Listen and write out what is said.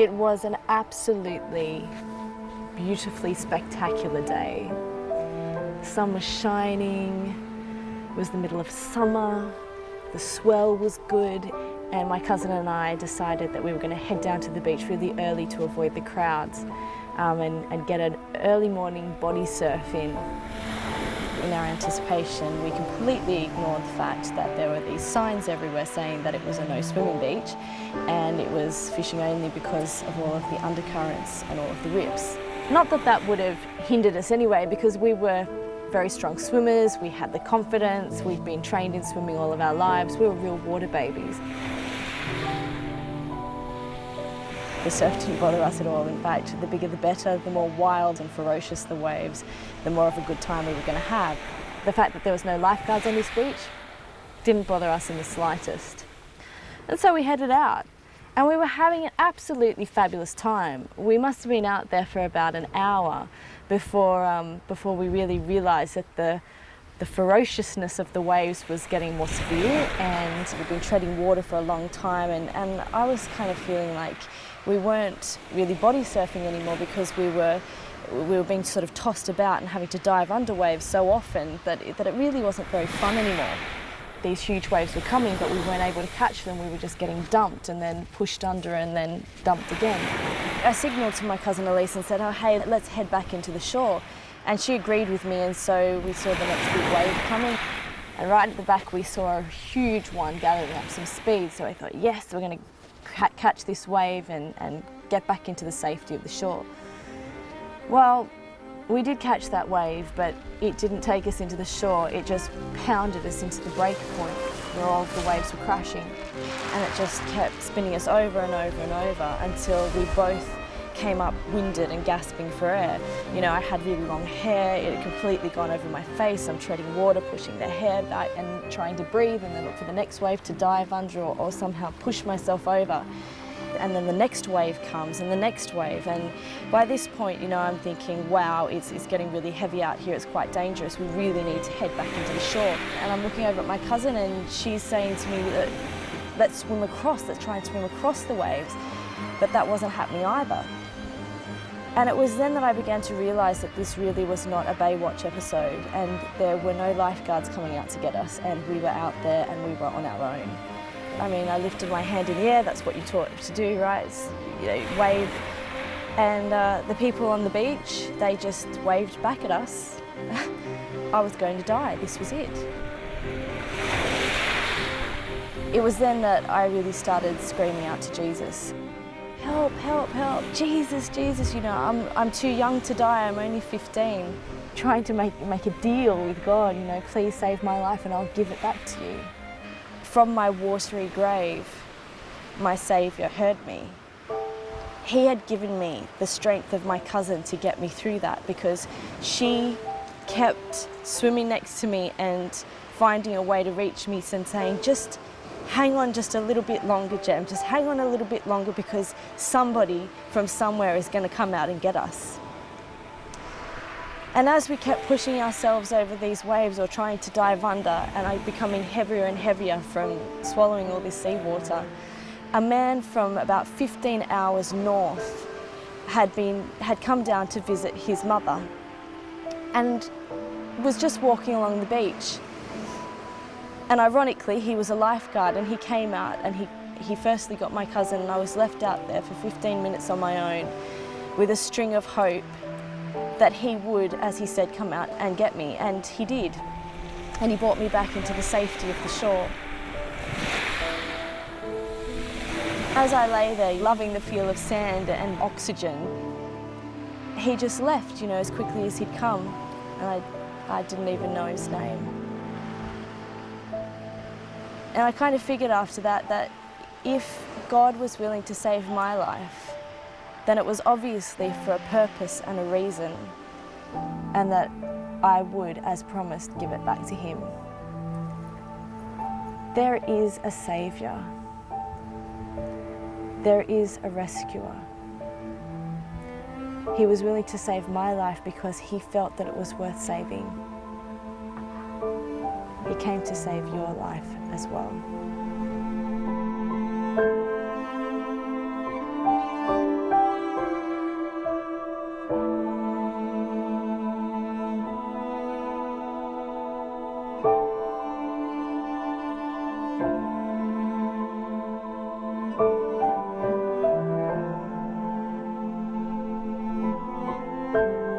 It was an absolutely beautifully spectacular day. The sun was shining, it was the middle of summer, the swell was good, and my cousin and I decided that we were going to head down to the beach really early to avoid the crowds and get an early morning body surf in. In our anticipation, we completely ignored the fact that there were these signs everywhere saying that it was a no swimming beach, and it was fishing only because of all of the undercurrents and all of the rips. Not that that would have hindered us anyway, because we were very strong swimmers, we had the confidence, we'd been trained in swimming all of our lives, we were real water babies. The surf didn't bother us at all. In fact, the bigger the better, the more wild and ferocious the waves, the more of a good time we were going to have. The fact that there was no lifeguards on this beach didn't bother us in the slightest. And so we headed out, and we were having an absolutely fabulous time. We must have been out there for about an hour before we really realised that the ferociousness of the waves was getting more severe, and we'd been treading water for a long time, and I was kind of feeling like we weren't really body surfing anymore, because we were being sort of tossed about and having to dive under waves so often that it really wasn't very fun anymore. These huge waves were coming, but we weren't able to catch them. We were just getting dumped and then pushed under and then dumped again. I signalled to my cousin Elise and said, "Oh, hey, let's head back into the shore." And she agreed with me, and so we saw the next big wave coming. And right at the back we saw a huge one gathering up some speed, so I thought, yes, we're going to catch this wave and get back into the safety of the shore. Well, we did catch that wave, but it didn't take us into the shore. It just pounded us into the break point where all of the waves were crashing, and it just kept spinning us over and over and over until we both came up winded and gasping for air. You know, I had really long hair, it had completely gone over my face. I'm treading water, pushing the hair back and trying to breathe, and then look for the next wave to dive under or somehow push myself over. And then the next wave comes, and the next wave, and by this point, you know, I'm thinking, wow, it's getting really heavy out here, it's quite dangerous, we really need to head back into the shore. And I'm looking over at my cousin, and she's saying to me that let's swim across, let's try and swim across the waves, but that wasn't happening either. And it was then that I began to realise that this really was not a Baywatch episode, and there were no lifeguards coming out to get us, and we were out there and we were on our own. I mean, I lifted my hand in the air, that's what you're taught to do, right? You know, wave. And the people on the beach, they just waved back at us. I was going to die, this was it. It was then that I really started screaming out to Jesus. Help, help, help, Jesus, Jesus, you know, I'm too young to die, I'm only 15. Trying to make a deal with God, you know, please save my life and I'll give it back to you. From my watery grave, my Saviour heard me. He had given me the strength of my cousin to get me through that, because she kept swimming next to me and finding a way to reach me and saying, just hang on just a little bit longer, Jem, just hang on a little bit longer, because somebody from somewhere is going to come out and get us. And as we kept pushing ourselves over these waves or trying to dive under, and I becoming heavier and heavier from swallowing all this seawater, a man from about 15 hours north had come down to visit his mother and was just walking along the beach. And ironically, he was a lifeguard, and he came out and he firstly got my cousin, and I was left out there for 15 minutes on my own with a string of hope that he would, as he said, come out and get me, and he did. And he brought me back into the safety of the shore. As I lay there, loving the feel of sand and oxygen, he just left, you know, as quickly as he'd come, and I didn't even know his name. And I kind of figured after that if God was willing to save my life, then it was obviously for a purpose and a reason, and that I would, as promised, give it back to him. There is a Saviour. There is a rescuer. He was willing to save my life because he felt that it was worth saving. He came to save your life as well. you.